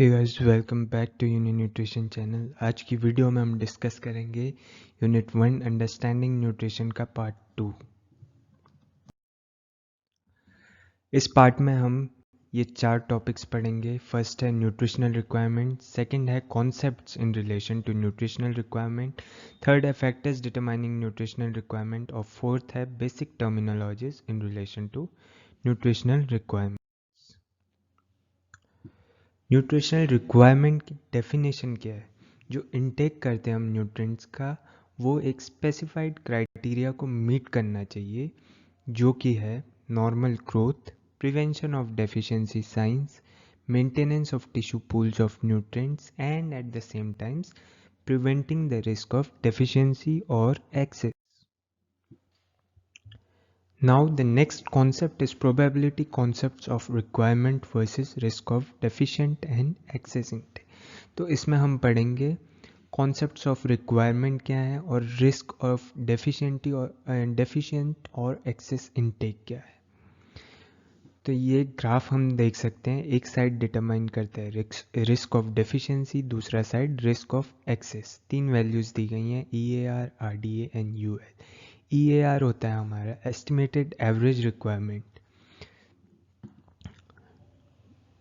Hey guys, welcome back to uni nutrition channel. आज की video में हम डिस्कस करेंगे यूनिट 1 अंडरस्टैंडिंग न्यूट्रिशन का पार्ट 2। इस पार्ट में हम ये 4 टॉपिक्स पढ़ेंगे। फर्स्ट है न्यूट्रिशनल रिक्वायरमेंट, सेकंड है concepts in relation to nutritional requirement, third है फैक्टर्स डिटरमाइनिंग न्यूट्रिशनल रिक्वायरमेंट और फोर्थ है basic terminologies in relation to nutritional requirement. Nutritional requirement की डेफिनेशन क्या है? जो इनटेक करते हैं हम न्यूट्रिएंट्स का, वो एक स्पेसिफाइड क्राइटेरिया को मीट करना चाहिए, जो कि है normal growth, prevention of deficiency science, maintenance of tissue pools of nutrients and at the same times preventing the risk of deficiency और access. Now the next concept is probability concepts of requirement versus risk of deficient and excess intake. तो इसमें हम पढ़ेंगे concepts of requirement क्या है और risk of deficiency और deficient और excess intake क्या है. तो ये ग्राफ हम देख सकते हैं, एक साइड डिटरमाइन करता है रिस्क ऑफ डेफिशिएंसी, दूसरा साइड रिस्क ऑफ एक्सेस. तीन वैल्यूज दी गई हैं, EAR, RDA and UL. EAR होता है हमारा एस्टिमेटेड एवरेज रिक्वायरमेंट,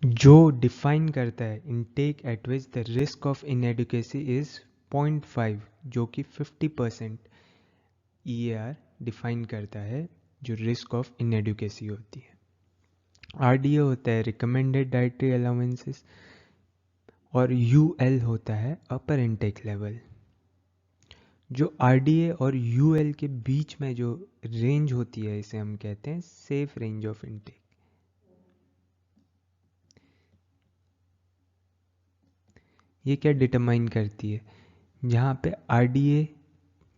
जो डिफाइन करता है intake at which the risk of inadequacy is 0.5, जो कि 50% EAR डिफाइन करता है जो रिस्क ऑफ इनएडुकेसी होती है. RDA होता है रिकमेंडेड डाइटरी अलाउंसेस और UL होता है अपर इनटेक लेवल. जो RDA और UL के बीच में जो रेंज होती है, इसे हम कहते हैं सेफ रेंज ऑफ इनटेक. ये क्या डिटरमाइन करती है? जहाँ पे RDA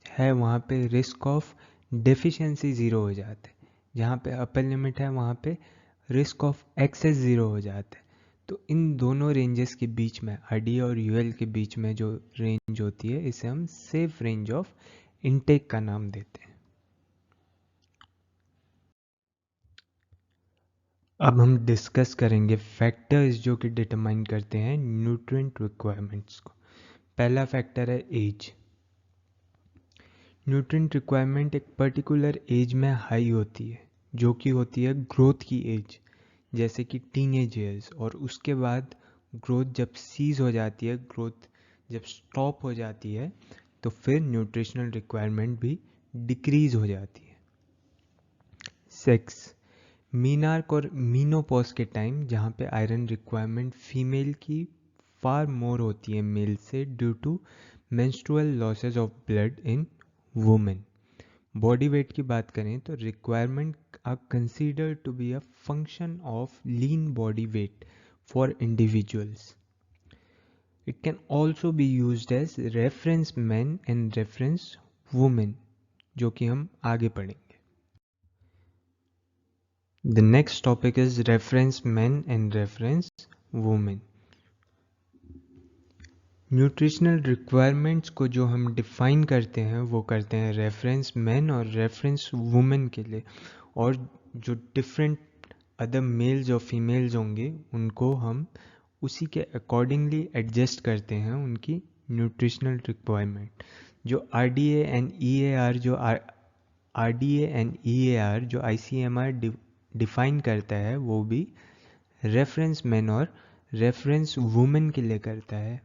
है वहाँ पे रिस्क ऑफ डेफिशिएंसी ज़ीरो हो जाता है, जहाँ पे अपर लिमिट है वहाँ पे रिस्क ऑफ एक्सेस ज़ीरो हो जाता है. तो इन दोनों रेंजेस के बीच में, RDA और UL के बीच में जो रेंज होती है, इसे हम सेफ रेंज ऑफ इनटेक का नाम देते हैं. अब हम डिस्कस करेंगे फैक्टर्स जो कि डिटरमाइन करते हैं न्यूट्रिएंट रिक्वायरमेंट्स को. पहला फैक्टर है एज. न्यूट्रिएंट रिक्वायरमेंट एक पर्टिकुलर एज में हाई होती है, जो कि होती है ग्रोथ की एज, जैसे कि टीनेज ईयर्स. और उसके बाद ग्रोथ जब सीज हो जाती है, ग्रोथ जब स्टॉप हो जाती है, तो फिर न्यूट्रिशनल रिक्वायरमेंट भी डिक्रीज हो जाती है. सेक्स. मीनार्क और मीनोपॉज के टाइम, जहाँ पे आयरन रिक्वायरमेंट फीमेल की फार मोर होती है मेल से, due to menstrual losses of blood in women. Body weight की बात करें तो requirement are considered to be a function of lean body weight for individuals. It can also be used as reference man and reference women, जो कि हम आगे पढ़ेंगे. The next topic is reference men and reference women. Nutritional requirements को जो हम define करते हैं, वो करते हैं रेफरेंस मैन और रेफरेंस वुमेन के लिए. और जो डिफरेंट अदर मेल्स और फीमेल्स होंगे, उनको हम उसी के अकॉर्डिंगली एडजस्ट करते हैं उनकी न्यूट्रिशनल रिक्वायरमेंट. जो RDA एंड EAR जो ICMR डिफाइन करता है, वो भी रेफरेंस मैन और रेफरेंस वुमेन के लिए करता है.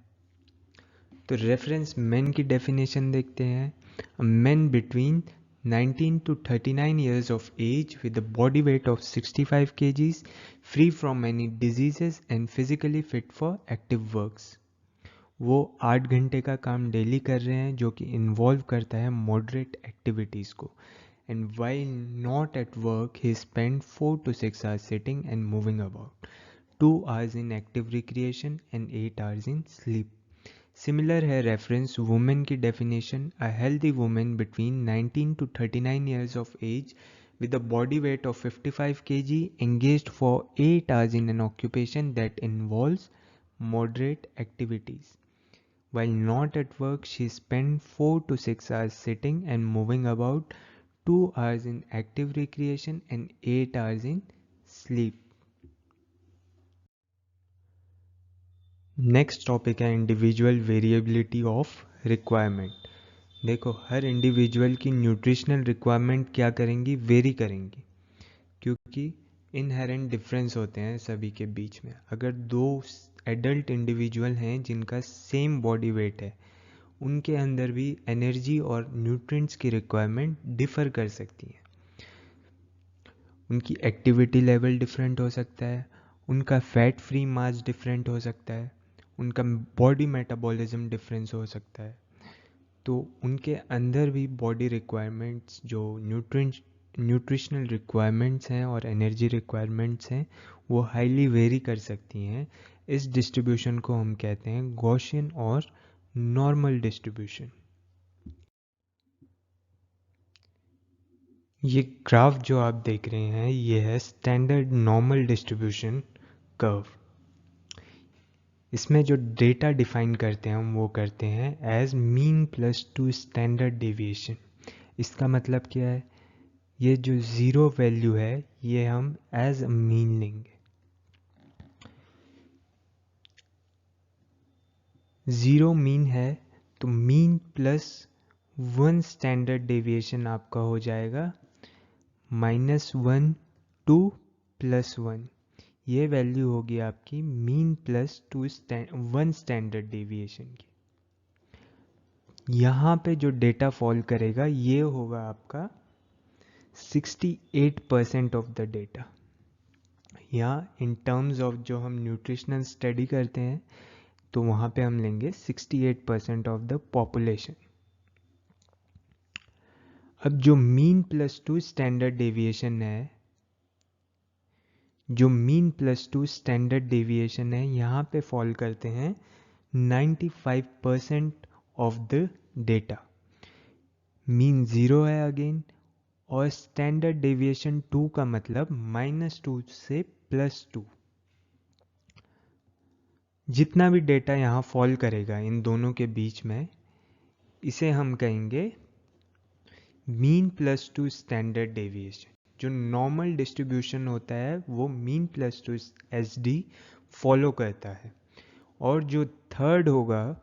तो रेफरेंस मैन की डेफिनेशन देखते हैं. Man between 19 to 39 years of age with a body weight of 65 kgs, free from any diseases and physically fit for active works. वो 8 घंटे का काम डेली कर रहे हैं, जो कि इन्वॉल्व करता है मॉडरेट एक्टिविटीज़ को. And while not at work, he spent 4 to 6 hours sitting and moving about, 2 hours in active recreation and 8 hours in sleep. Similar है रेफरेंस वुमेन की definition. A healthy women between 19 to 39 years of age with a body weight of 55 kg engaged for 8 hours in an occupation that involves moderate activities. While not at work, she spent 4 to 6 hours sitting and moving about, 2 hours in active recreation and 8 hours in sleep. Next topic है individual variability of requirement. देखो, हर individual की nutritional requirement क्या करेंगी, very करेंगी, क्योंकि inherent difference होते हैं सभी के बीच में। अगर दो एडल्ट इंडिविजुअल हैं जिनका सेम बॉडी वेट है, उनके अंदर भी एनर्जी और न्यूट्रिएंट्स की रिक्वायरमेंट डिफ़र कर सकती है। उनकी एक्टिविटी लेवल डिफरेंट हो सकता है, उनका फैट फ्री मास डिफरेंट हो सकता है, उनका बॉडी मेटाबॉलिज्म डिफरेंस हो सकता है। तो उनके अंदर भी बॉडी रिक्वायरमेंट्स, जो न्यूट्रिशनल रिक्वायरमेंट्स हैं और एनर्जी रिक्वायरमेंट्स हैं, वो हाईली वेरी कर सकती हैं। इस डिस्ट्रीब्यूशन को हम कहते हैं गॉसियन और नॉर्मल डिस्ट्रीब्यूशन। ये ग्राफ जो आप देख रहे हैं, ये है स्टैंडर्ड नॉर्मल डिस्ट्रीब्यूशन कर्व। इसमें जो डेटा डिफाइन करते हैं हम वो करते हैं as mean plus 2 standard deviation. इसका मतलब क्या है, ये जो ज़ीरो वैल्यू है ये हम एज मीन लेंगे। ज़ीरो मीन है तो मीन प्लस 1 स्टैंडर्ड डेविएशन आपका हो जाएगा -1 2 +1। ये वैल्यू होगी आपकी मीन प्लस 1 स्टैंडर्ड डेविएशन की। यहाँ पे जो डेटा फॉल करेगा ये होगा आपका 68% ऑफ द डेटा। यहाँ इन टर्म्स ऑफ जो हम न्यूट्रिशनल स्टडी करते हैं तो वहाँ पे हम लेंगे 68% ऑफ द पॉपुलेशन। अब जो मीन प्लस 2 स्टैंडर्ड डेविएशन है, यहाँ पे फॉल करते हैं 95% of the data. Mean zero है अगेन, और स्टैंडर्ड डेविएशन 2 का मतलब -2 से +2। जितना भी डेटा यहाँ फॉल करेगा इन दोनों के बीच में, इसे हम कहेंगे मीन प्लस 2 स्टैंडर्ड डेविएशन। जो नॉर्मल डिस्ट्रीब्यूशन होता है वो मीन प्लस 2 SD फॉलो करता है। और जो थर्ड होगा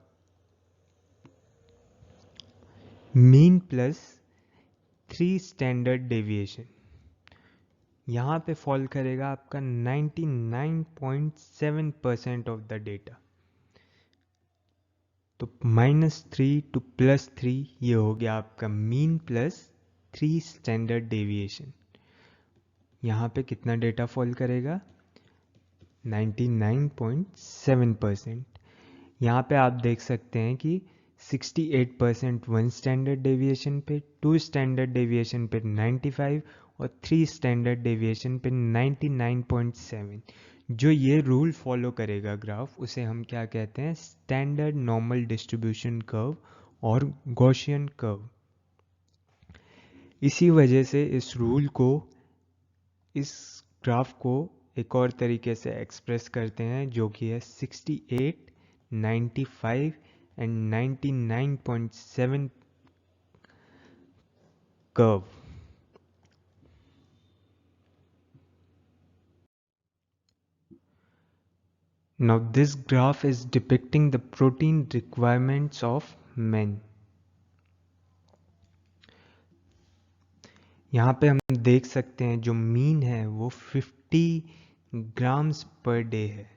मीन प्लस 3 स्टैंडर्ड डेविएशन, यहाँ पे फॉल करेगा आपका 99.7% ऑफ द डेटा। तो -3 to +3 ये हो गया आपका मीन प्लस 3 स्टैंडर्ड डेविएशन। यहाँ पे कितना डेटा फॉल करेगा, 99.7%। यहाँ पे आप देख सकते हैं कि 68% 1 स्टैंडर्ड डेविएशन पे, 2 स्टैंडर्ड डेविएशन पे 95 और 3 स्टैंडर्ड डेविएशन पे 99.7। जो ये रूल फॉलो करेगा ग्राफ, उसे हम क्या कहते हैं, स्टैंडर्ड नॉर्मल डिस्ट्रीब्यूशन कर्व और गॉसियन कर्व। इसी वजह से इस ग्राफ को एक और तरीके से एक्सप्रेस करते हैं, जो कि है 68, 95 and 99.7 curve. Now this graph is depicting the protein requirements of men. यहाँ पे हम देख सकते हैं जो मीन है वो 50 ग्राम्स पर डे है।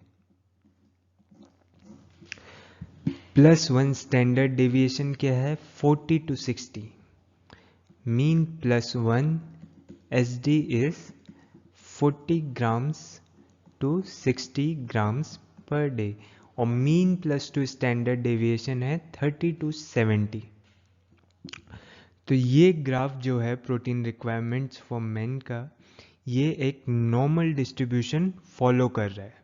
+1 स्टैंडर्ड डेविएशन क्या है, 40 to 60। Mean +1 SD is 40 grams to 60 grams per day, और मीन +2 स्टैंडर्ड डेविएशन है 30 to 70। तो ये ग्राफ जो है प्रोटीन रिक्वायरमेंट्स फॉर मेन का, ये एक नॉर्मल डिस्ट्रीब्यूशन फॉलो कर रहा है।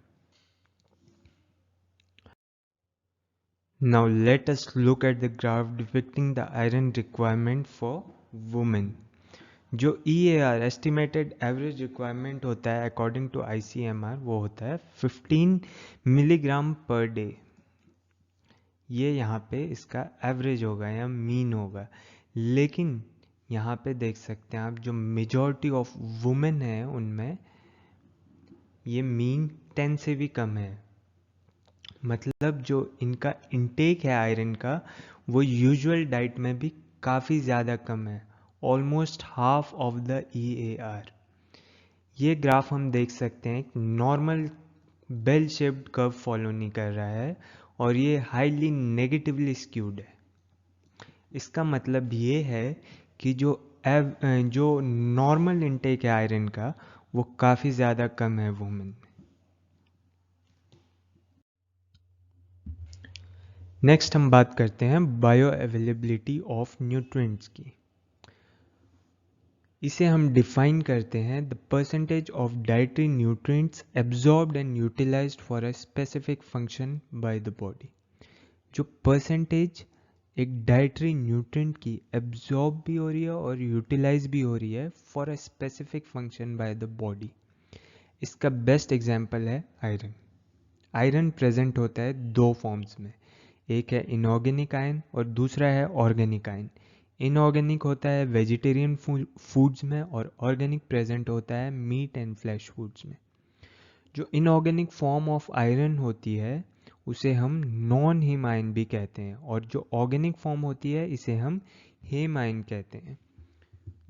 Now let us look at the graph depicting the iron requirement for women. जो EAR एस्टिमेटेड एवरेज रिक्वायरमेंट होता है अकॉर्डिंग टू ICMR, वो होता है 15 मिलीग्राम पर डे। ये यहाँ पे इसका एवरेज होगा या मीन होगा। लेकिन यहाँ पे देख सकते हैं आप, जो मेजॉरिटी ऑफ वुमेन है उनमें ये मीन 10 से भी कम है। मतलब जो इनका इनटेक है आयरन का वो यूजुअल डाइट में भी काफ़ी ज़्यादा कम है, almost half of the EAR। ये ग्राफ हम देख सकते हैं normal bell shaped curve follow नहीं कर रहा है और ये हाईली नेगेटिवली स्क्यूड है। इसका मतलब ये है कि जो नॉर्मल इनटेक है आयरन का वो काफ़ी ज़्यादा कम है वुमेन में। नेक्स्ट हम बात करते हैं बायो अवेलेबिलिटी ऑफ न्यूट्रिएंट्स की। इसे हम डिफाइन करते हैं the percentage of dietary nutrients absorbed and utilised for a specific function by the body. जो परसेंटेज एक डाइटरी न्यूट्रिएंट की एब्जॉर्ब भी हो रही है और यूटिलाइज भी हो रही है for a specific function by the body. इसका बेस्ट एग्जांपल है आयरन। आयरन प्रेजेंट होता है दो फॉर्म्स में, एक है इनऑर्गेनिक आयरन और दूसरा है ऑर्गेनिक आयरन। इनऑर्गेनिक होता है वेजिटेरियन फूड्स में और ऑर्गेनिक प्रेजेंट होता है मीट एंड फ्लैश फूड्स में। जो इनऑर्गेनिक फॉर्म ऑफ आयरन होती है उसे हम नॉन हीम आयन भी कहते हैं और जो ऑर्गेनिक फॉर्म होती है इसे हम हेम आयन कहते हैं।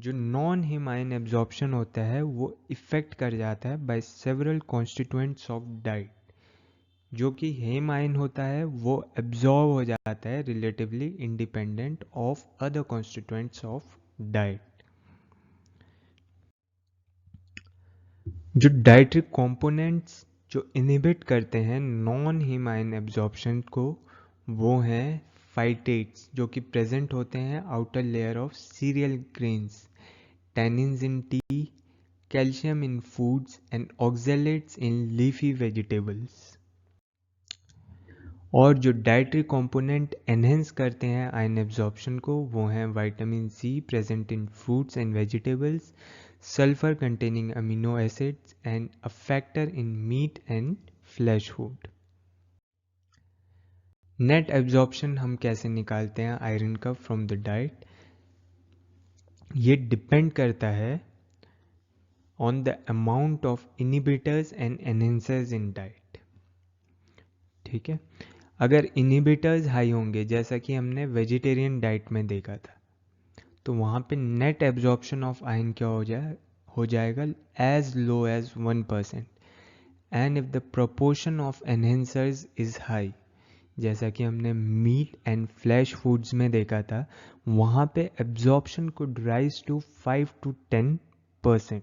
जो नॉन हीम आयन एब्जॉर्प्शन होता है वो इफेक्ट कर जाता है by several constituents of diet. जो कि हेम आयन होता है वो एब्जॉर्ब हो जाता है relatively independent of other constituents of diet. जो डाइटरी कंपोनेंट्स जो इनहिबिट करते हैं नॉन हीम आयन एब्जॉर्प्शन को वो हैं फाइटेट्स जो कि प्रेजेंट होते हैं outer layer of cereal grains, tannins in tea, calcium in foods and oxalates in leafy vegetables. और जो डाइटरी कंपोनेंट एनहेंस करते हैं आयन एब्जॉर्प्शन को वो हैं vitamin C present in fruits and vegetables, sulphur containing amino acids and a factor in meat and flesh food. Net absorption हम कैसे निकालते हैं आयरन का फ्रॉम द डाइट? ये डिपेंड करता है on the amount of inhibitors and enhancers in diet. ठीक है, अगर इनहिबिटर्स हाई होंगे जैसा कि हमने वेजिटेरियन डाइट में देखा था तो वहाँ पे नेट एब्जॉर्प्शन ऑफ आयरन क्या हो जाएगा as low as 1%। And if the proportion of enhancers is high जैसा कि हमने मीट एंड फ्लैश फूड्स में देखा था वहाँ पे absorption could rise to 5 to 10%।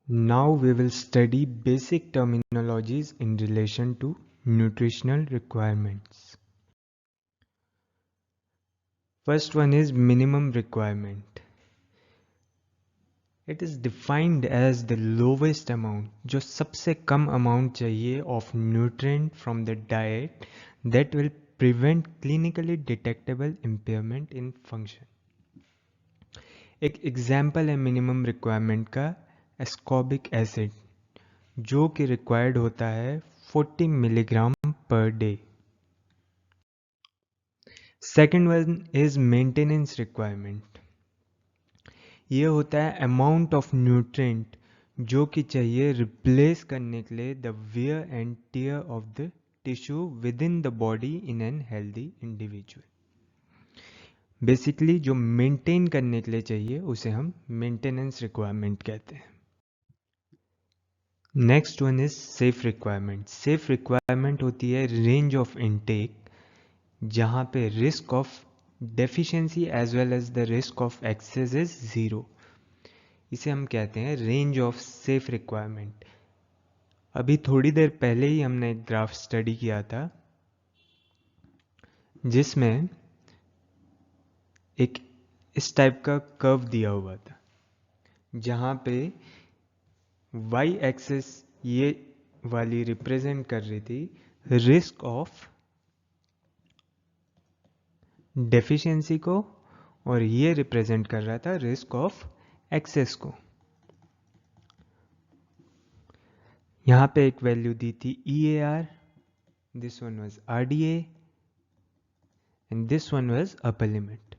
Now we will study basic terminologies in relation to nutritional requirements. First one is minimum requirement. It is defined as the lowest amount, जो सबसे कम amount चाहिए of nutrient from the diet that will prevent clinically detectable impairment in function. एक example है minimum requirement का ascorbic acid जो कि required होता है 40 milligram per day. Second one is maintenance requirement. ये होता है अमाउंट ऑफ न्यूट्रिएंट जो कि चाहिए रिप्लेस करने के लिए the wear and tear of the tissue with in the body in an healthy individual. Basically जो मेंटेन करने के लिए चाहिए उसे हम मेंटेनेंस रिक्वायरमेंट कहते हैं। Next one is safe requirement. Safe requirement होती है रेंज ऑफ इनटेक जहाँ पे risk of deficiency as well as the risk of excess is zero. इसे हम कहते हैं रेंज ऑफ सेफ रिक्वायरमेंट। अभी थोड़ी देर पहले ही हमने एक ग्राफ स्टडी किया था जिसमें एक इस टाइप का कर्व दिया हुआ था जहाँ पे वाई एक्सिस ये वाली रिप्रेजेंट कर रही थी रिस्क ऑफ डेफिशिएंसी को और ये रिप्रेजेंट कर रहा था रिस्क ऑफ एक्सेस को। यहाँ पे एक वैल्यू दी थी EAR, this one was RDA and this one was upper limit.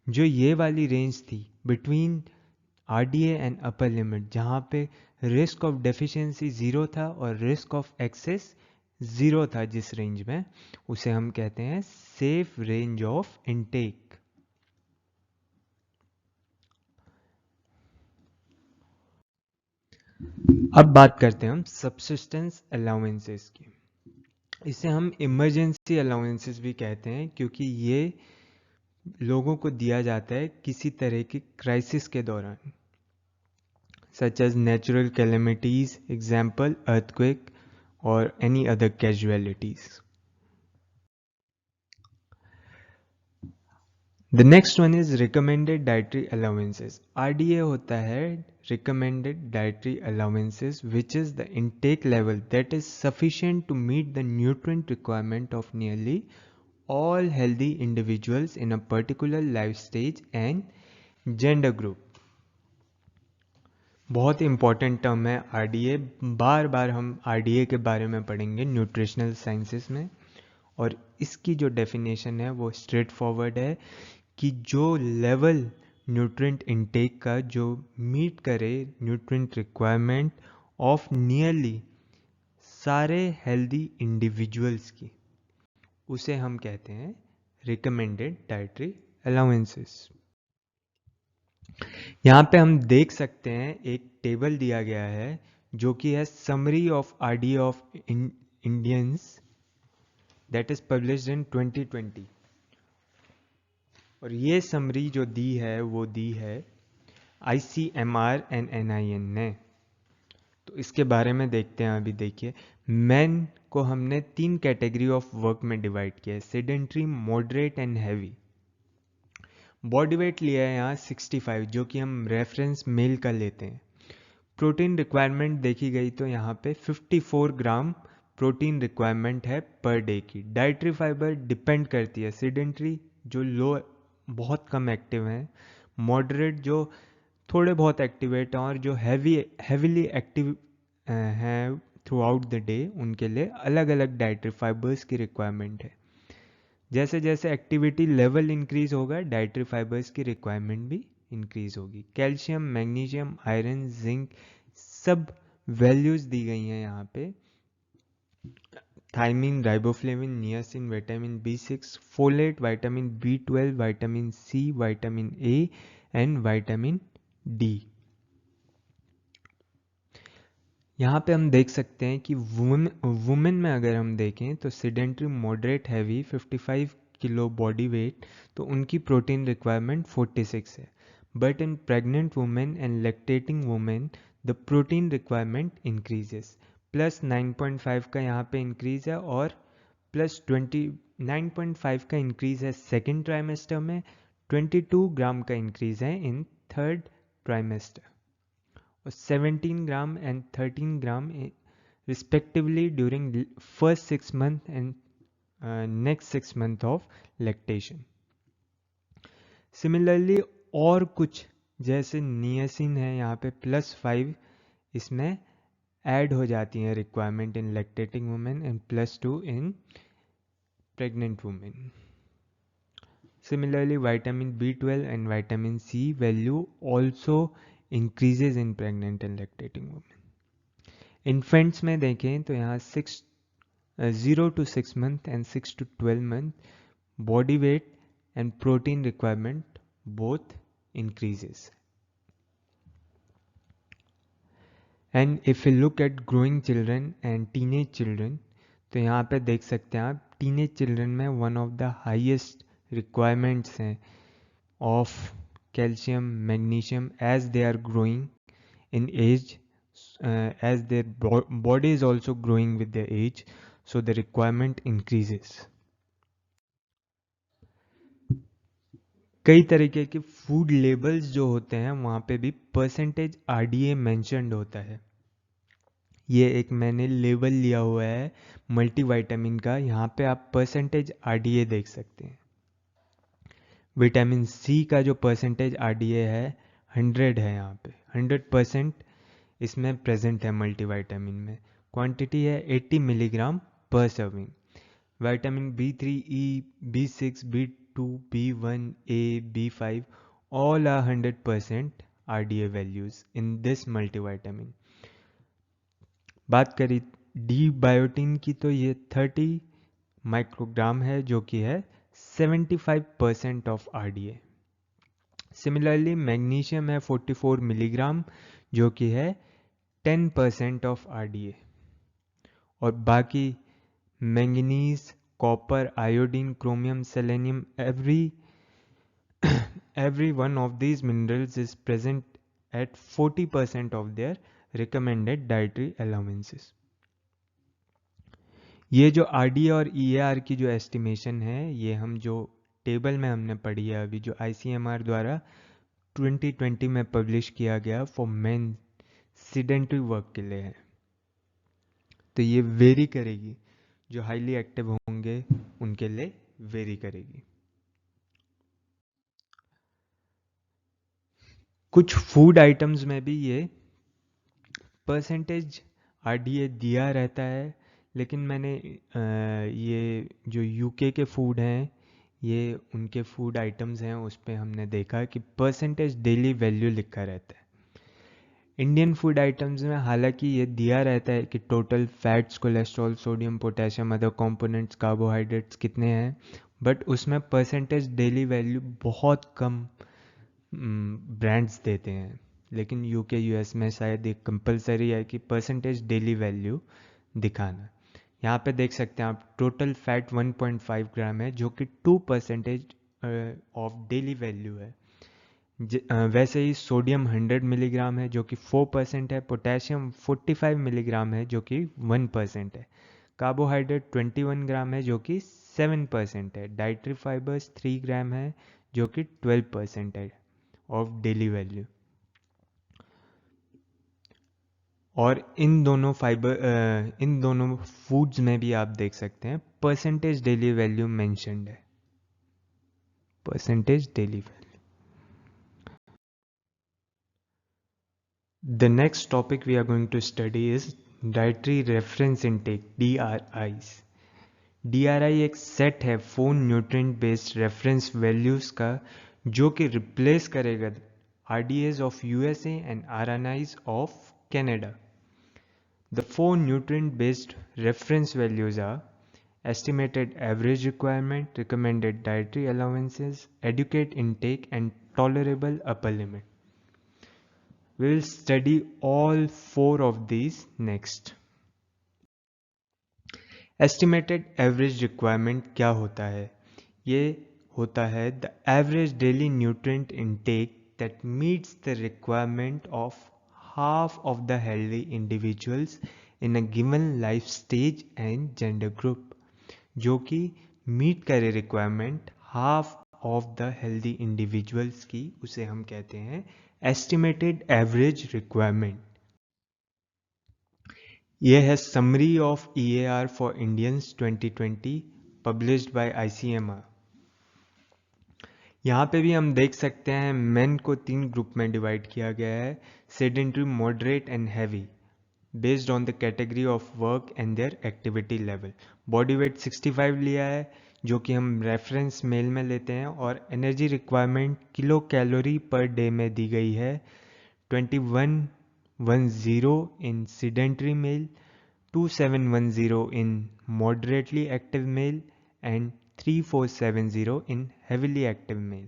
जो ये वाली रेंज थी between RDA and upper limit, जहाँ पे रिस्क ऑफ डेफिशिएंसी 0 था और रिस्क ऑफ एक्सेस 0 था, जिस रेंज में, उसे हम कहते हैं सेफ रेंज ऑफ इनटेक। अब बात करते हैं हम सब्सिस्टेंस अलाउंसेस की। इसे हम इमरजेंसी अलाउंसेस भी कहते हैं, क्योंकि ये लोगों को दिया जाता है किसी तरह की क्राइसिस के दौरान, such as natural calamities, example earthquake or any other casualties. The next one is recommended dietary allowances. RDA होता है recommended dietary allowances, which is the intake level that is sufficient to meet the nutrient requirement of nearly all healthy individuals in a particular life stage and gender group. बहुत important term है RDA, बार बार हम RDA के बारे में पढ़ेंगे nutritional sciences में। और इसकी जो डेफिनेशन है वो स्ट्रेट फॉरवर्ड है कि जो लेवल न्यूट्रिएंट इनटेक का जो मीट करे न्यूट्रिएंट रिक्वायरमेंट ऑफ नियरली सारे हेल्दी इंडिविजुअल्स की, उसे हम कहते हैं रिकमेंडेड डाइटरी अलाउंसेस। यहाँ पे हम देख सकते हैं एक टेबल दिया गया है जो कि है summary of RDA of Indians that is published in 2020। और ये समरी जो दी है वो दी है ICMR एंड NIN ने। तो इसके बारे में देखते हैं। अभी देखिए, मेन को हमने 3 कैटेगरी ऑफ वर्क में डिवाइड किया है, sedentary, moderate and heavy. Body weight लिया है यहाँ 65, जो कि हम रेफरेंस मेल का लेते हैं। प्रोटीन रिक्वायरमेंट देखी गई तो यहाँ पे 54 ग्राम प्रोटीन रिक्वायरमेंट है पर डे की। डाइटरी फाइबर डिपेंड करती है, सेडेंट्री जो लो बहुत कम एक्टिव हैं, मॉडरेट जो थोड़े बहुत एक्टिवेट हैं, और जो हैवीली एक्टिव हैं थ्रू आउट द डे, उनके लिए अलग अलग डाइटरी फाइबर्स की रिक्वायरमेंट है। जैसे जैसे एक्टिविटी लेवल इंक्रीज होगा, डाइटरी फाइबर्स की रिक्वायरमेंट भी इंक्रीज होगी। कैल्शियम, मैग्नीशियम, आयरन, जिंक, सब वैल्यूज दी गई हैं यहाँ पे। Thiamine, riboflavin, niacin, vitamin B6, folate, vitamin B12, vitamin C, vitamin A and vitamin D। यहाँ पे हम देख सकते हैं कि वुमेन में अगर हम देखें तो sedentary, moderate, heavy 55 kilo body weight, तो उनकी प्रोटीन रिक्वायरमेंट 46 है। But in pregnant women and lactating women the protein requirement increases, plus 9.5 का यहाँ पे इंक्रीज है, और प्लस 9.5 का इंक्रीज है सेकेंड ट्राइमेस्टर में, 22 ग्राम का इंक्रीज है in third trimester, 17 gram and 13 gram respectively during first 6 months and next 6 months of lactation. Similarly और कुछ जैसे नियासिन है यहाँ पे +5 इसमें ऐड हो जाती हैं requirement in lactating women and +2 in pregnant women. Similarly, vitamin B12 and vitamin C value also increases in pregnant and lactating women. Infants में देखें तो यहाँ 0 to 6 month and 6 to 12 month body weight and protein requirement both increases. And if you look at growing children and teenage children, तो यहाँ पे देख सकते हैं आप टीनेज चिल्ड्रन में one of the highest requirements हैं of calcium, magnesium as they are growing in age, as their body is also growing with their age, so the requirement increases. कई तरीके के फूड लेबल्स जो होते हैं वहाँ पे भी परसेंटेज RDA मेंशन्ड होता है। ये एक मैंने लेबल लिया हुआ है मल्टीविटामिन का, यहाँ पे आप परसेंटेज RDA देख सकते हैं। विटामिन C का जो परसेंटेज RDA है 100 है, यहाँ पे 100% इसमें प्रेजेंट है मल्टीविटामिन में। क्वांटिटी है 80 मिलीग्राम पर serving. Vitamin B3, E, B6, B2, B1, A, B5 all are 100% RDA values in this multivitamin. बात करी डी बायोटीन की तो ये 30 माइक्रोग्राम है जो कि है 75% ऑफ RDA. सिमिलरली मैग्नीशियम है 44 मिलीग्राम जो कि है 10% ऑफ RDA. और बाकी manganese, copper, iodine, chromium, selenium, every one of these minerals is present at 40% of their recommended dietary allowances. ये जो RDA और EAR की जो एस्टिमेशन है ये हम जो टेबल में हमने पढ़ी है अभी जो ICMR द्वारा 2020 में पब्लिश किया गया फॉर मेन सिडेंटरी वर्क के लिए है. तो ये वेरी करेगी, जो हाईली एक्टिव होंगे उनके लिए वेरी करेगी. कुछ फूड आइटम्स में भी ये परसेंटेज RDA दिया रहता है, लेकिन मैंने ये जो यूके के फूड हैं ये उनके फूड आइटम्स हैं उस पर हमने देखा कि परसेंटेज डेली वैल्यू लिखा रहता है. इंडियन फूड आइटम्स में हालांकि ये दिया रहता है कि total fats, cholesterol, sodium, potassium, other components, carbohydrates कितने हैं, बट उसमें परसेंटेज डेली वैल्यू बहुत कम ब्रांड्स देते हैं. लेकिन यूके यूएस में शायद एक कंपलसरी है कि परसेंटेज डेली वैल्यू दिखाना. यहाँ पे देख सकते हैं आप टोटल फैट 1.5 ग्राम है जो कि 2% ऑफ डेली वैल्यू है. वैसे ही सोडियम 100 मिलीग्राम है जो कि 4% है. पोटेशियम 45 मिलीग्राम है जो कि 1% है. कार्बोहाइड्रेट 21 ग्राम है जो कि 7% है. डाइटरी फाइबर्स 3 ग्राम है जो कि 12% है ऑफ डेली वैल्यू. और इन दोनों फूड्स में भी आप देख सकते हैं परसेंटेज डेली वैल्यू मेंशन्ड है. Percentage daily value. The next topic we are going to study is dietary reference intake, DRIs. DRI एक सेट है 4 न्यूट्रिएंट बेस्ड रेफरेंस वैल्यूज का जो कि रिप्लेस करेगा RDAs of USA and RNIs of Canada. The 4 nutrient based reference values are estimated average requirement, recommended dietary allowances, adequate intake and tolerable upper limit. We will study all 4 of these next. Estimated average requirement क्या होता है? ये होता है the average daily nutrient intake that meets the requirement of half of the healthy individuals in a given life stage and gender group. जो कि meet करे requirement half of the healthy individuals की, उसे हम कहते हैं एस्टिमेटेड एवरेज रिक्वायरमेंट. यह है summary of EAR for Indians 2020 published by ICMR. यहाँ पे भी हम देख सकते हैं मेन को 3 ग्रुप में डिवाइड किया गया है, sedentary, moderate and heavy, based on the category of work and there activity level. Body weight 65 लिया है जो कि हम रेफरेंस मेल में लेते हैं. और energy requirement kilo calorie per day में दी गई है 2110 in sedentary male, 2710 in moderately active male and 3470 in heavily active male.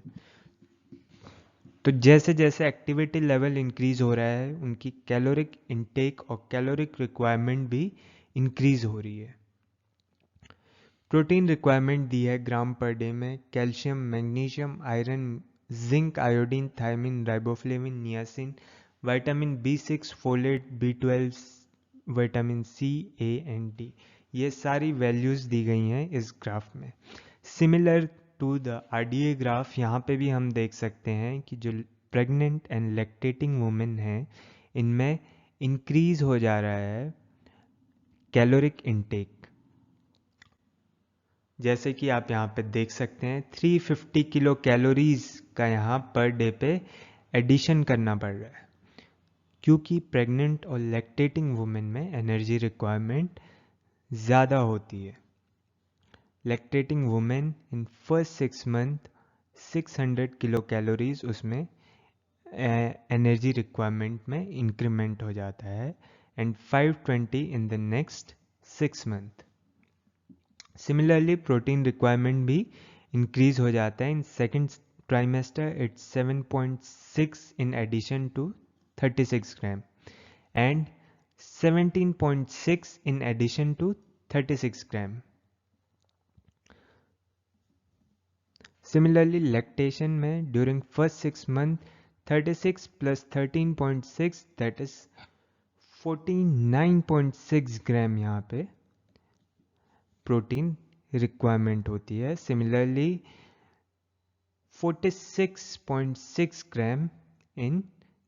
तो जैसे जैसे एक्टिविटी लेवल इंक्रीज हो रहा है उनकी कैलोरिक इनटेक और कैलोरिक रिक्वायरमेंट भी इंक्रीज हो रही है. प्रोटीन रिक्वायरमेंट दी है ग्राम पर डे में. Calcium, magnesium, iron, zinc, iodine, thiamine, riboflavin, niacin, vitamin B6, folate, B12, vitamin C, A and D, ये सारी वैल्यूज दी गई हैं इस ग्राफ में. Similar to the RDA graph यहाँ पे भी हम देख सकते हैं कि जो प्रेग्नेंट एंड लैक्टेटिंग वुमेन हैं इनमें इंक्रीज हो जा रहा है कैलोरिक इनटेक. जैसे कि आप यहाँ पे देख सकते हैं 350 किलो कैलोरीज का यहाँ पर डे पे एडिशन करना पड़ रहा है, क्योंकि प्रेग्नेंट और लैक्टेटिंग वुमेन में एनर्जी रिक्वायरमेंट ज़्यादा होती है. Lactating women in first 6 month 600 kilo calories उसमें एनर्जी रिक्वायरमेंट में इंक्रीमेंट हो जाता है and 520 in the next 6 month. Similarly protein requirement भी इंक्रीज हो जाता है in second trimester, it's 7.6 in addition to 36 gram and 17.6 in addition to 36 gram. Similarly, lactation में during first 6 months 36 plus 13.6 that is 49.6 gram यहाँ पे protein requirement होती है। Similarly 46.6 gram in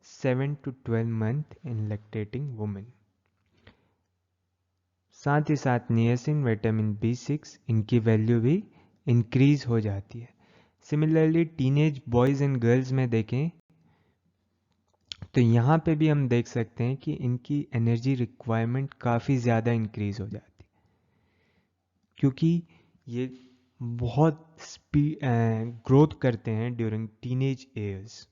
7 to 12 month in lactating women। साथ ही साथ niacin, vitamin B6 इनकी value भी increase हो जाती है। Similarly teenage boys and girls में देखें तो यहाँ पे भी हम देख सकते हैं कि इनकी एनर्जी रिक्वायरमेंट काफ़ी ज़्यादा इंक्रीज हो जाती है, क्योंकि ये बहुत ग्रोथ करते हैं during teenage years.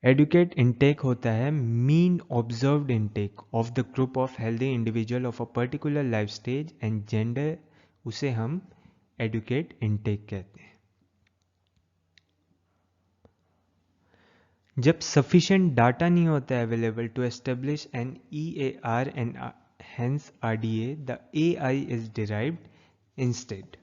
Adequate intake होता है mean observed intake of the group of healthy individual of a particular life stage and gender, उसे हम एडुकेट इनटेक कहते हैं। जब सफिशिएंट डाटा नहीं होता है available to establish an EAR and hence RDA, the AI is derived instead.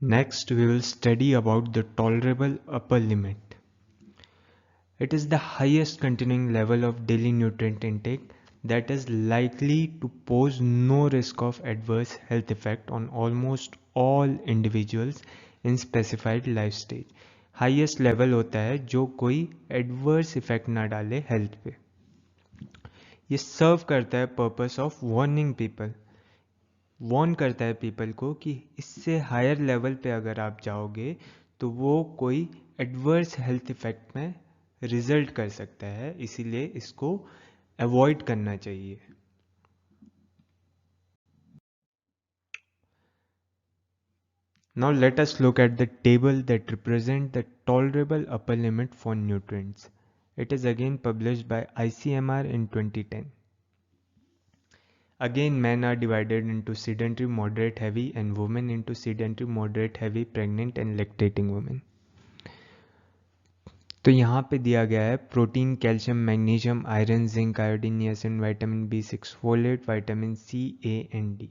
Next, we will study about the tolerable upper limit. It is the highest continuing level of daily nutrient intake that is likely to pose no risk of adverse health effect on almost all individuals in specified life stage. Highest level होता है जो कोई adverse effect ना डाले health पे। ये serve करता है purpose of warning people, warn करता है पीपल को कि इससे हायर लेवल पे अगर आप जाओगे तो वो कोई एडवर्स हेल्थ इफेक्ट में रिजल्ट कर सकता है, इसीलिए इसको अवॉइड करना चाहिए। Now let us look at the table that represent the tolerable upper limit for nutrients. It is again published by ICMR in 2010. Again, men are divided into sedentary, moderate, heavy and women into sedentary, moderate, heavy, pregnant and lactating women. तो यहाँ पे दिया गया है protein, calcium, magnesium, iron, zinc, iodine, niacin, vitamin B6, folate, vitamin C, A and D।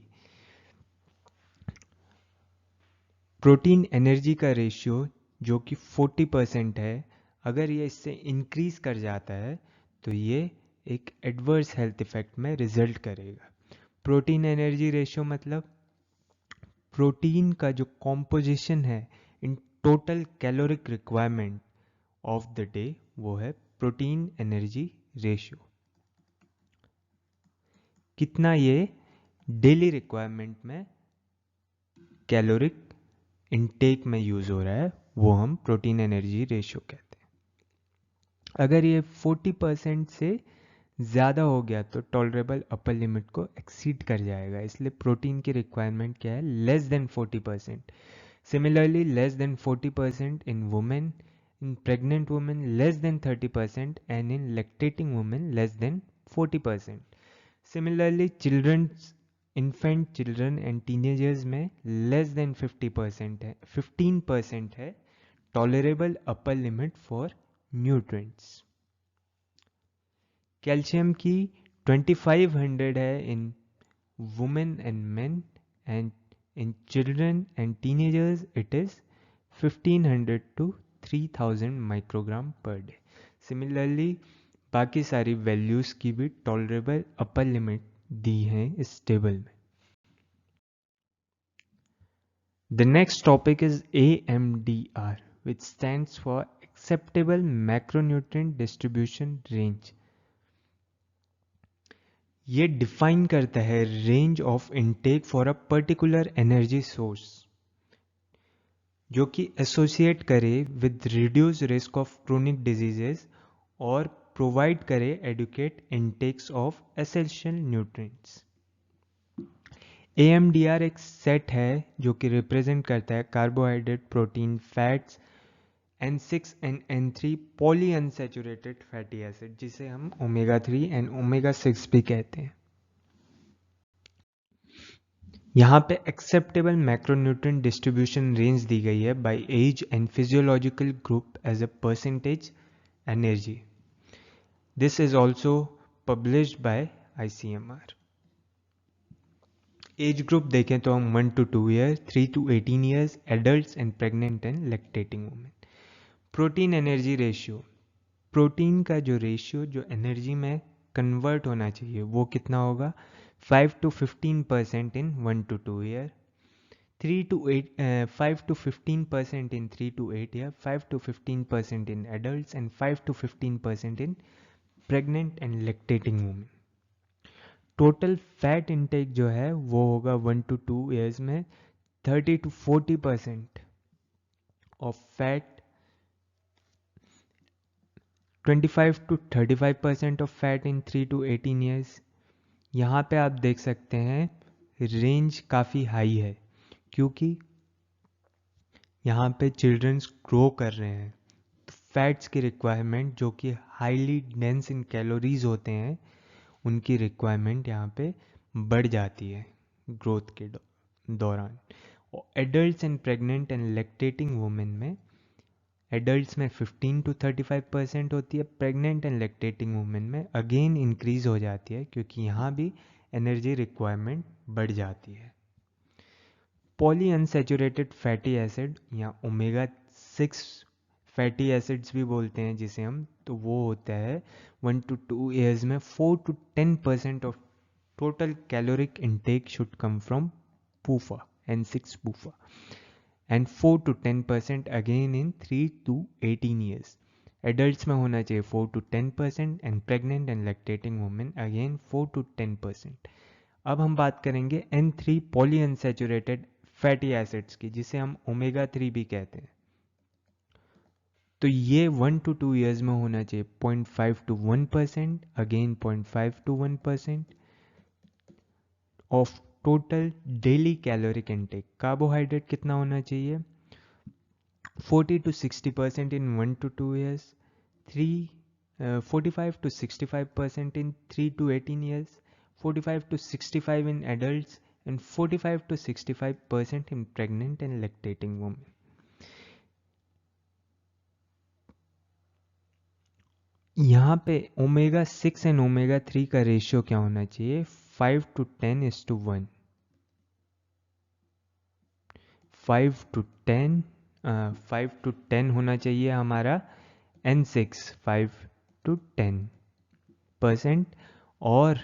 Protein energy का ratio जो कि 40% है, अगर ये इससे इंक्रीज कर जाता है तो ये एक एडवर्स हेल्थ इफेक्ट में रिजल्ट करेगा। प्रोटीन एनर्जी रेशियो मतलब प्रोटीन का जो कॉम्पोजिशन है in total caloric requirement of the day, वो है प्रोटीन एनर्जी रेशियो। कितना ये डेली रिक्वायरमेंट में कैलोरिक इनटेक में यूज हो रहा है, वो हम प्रोटीन एनर्जी रेशियो कहते हैं। अगर ये 40% से ज़्यादा हो गया तो टॉलरेबल अपर लिमिट को एक्सीड कर जाएगा, इसलिए प्रोटीन की रिक्वायरमेंट क्या है, less than 40%। Similarly less than 40% in women, in pregnant women less than 30% and in lactating women less than 40%. Similarly, infant children and teenagers में less than 50% है, 15% है tolerable upper limit for nutrients. Calcium की 2500 है in women and men and in children and teenagers it is 1500 to 3000 microgram per day. Similarly बाकी सारी values की भी tolerable upper limit दी हैं इस टेबल में। The next topic is AMDR which stands for acceptable macronutrient distribution range. ये define करता है range of intake for a particular energy source जो कि एसोसिएट करे with reduce risk of chronic diseases और प्रोवाइड करे adequate intakes of essential nutrients. AMDR एक set है जो कि रिप्रेजेंट करता है carbohydrate, protein, fats, N6 and N3 poly unsaturated fatty acid जिसे हम ओमेगा 3 एंड ओमेगा 6 भी कहते हैं। यहाँ पे एक्सेप्टेबल मैक्रोन्यूट्रिएंट डिस्ट्रीब्यूशन रेंज दी गई है by age and physiological group as a percentage energy. This is also published by ICMR। Age group देखें तो हम 1 to 2 year, 3 to 18 years, adult and pregnant and lactating women. Protein energy ratio, protein का जो ratio जो energy में convert होना चाहिए वो कितना होगा? 5 to 15% in 1 to 2 year, 5 to 15% in 3 to 8 year, 5 to 15% in adults and 5 to 15% in pregnant and lactating women। Total fat intake जो है वो होगा 1 to 2 years में 30 to 40% of fat, 25 to 35% of fat in 3 to 18 years। यहाँ पे आप देख सकते हैं रेंज काफ़ी हाई है क्योंकि यहाँ पे चिल्ड्रंस ग्रो कर रहे हैं, तो फैट्स की रिक्वायरमेंट जो कि हाईली डेंस इन कैलोरीज होते हैं उनकी रिक्वायरमेंट यहाँ पे बढ़ जाती है ग्रोथ के दौरान। और adults and pregnant and lactating women में, एडल्ट्स में 15 to 35% होती है, प्रेग्नेंट एंड लैक्टेटिंग वुमेन में अगेन इंक्रीज हो जाती है क्योंकि यहाँ भी एनर्जी रिक्वायरमेंट बढ़ जाती है। पॉली अनसैचुरेटेड फैटी एसिड या ओमेगा 6 फैटी एसिड्स भी बोलते हैं जिसे हम, तो वो होता है 1 to 2 ईयर्स में 4 to 10% of total caloric intake should come from PUFA, N6 PUFA, and 4 to 10% again in 3 to 18 years. Adults में होना चाहिए 4 to 10% and pregnant and lactating women again 4 to 10%। अब हम बात करेंगे N3 poly unsaturated fatty acids की जिसे हम ओमेगा 3 भी कहते हैं। तो ये 1 to 2 ईयर्स में होना चाहिए 0.5 to 1%, again 0.5 to 1% of total daily caloric intake. Carbohydrate कितना होना चाहिए? 40 to 60% in 1 to 2 years, 45 to 65% in 3 to 18 years, 45 to 65 in adults and 45 to 65% in pregnant and lactating women। यहाँ पे ओमेगा 6 एंड ओमेगा 3 का ratio क्या होना चाहिए? 5 to 10:1, 5 to 10, 5 to 10 होना चाहिए हमारा N6 5 to 10% और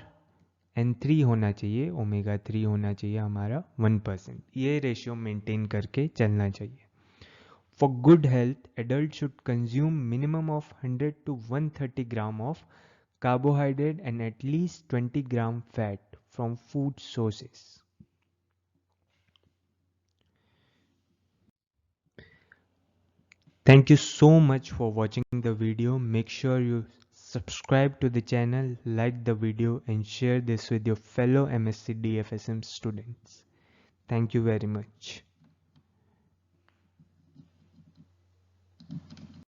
N3 होना चाहिए, ओमेगा 3 होना चाहिए हमारा 1%। ये रेशियो मेंटेन करके चलना चाहिए। For good health, adults should consume minimum of 100 to 130 gram of carbohydrate and at least 20 gram fat from food sources। Thank you so much for watching the video. Make sure you subscribe to the channel, like the video and share this with your fellow MSc DFSM students. Thank you very much.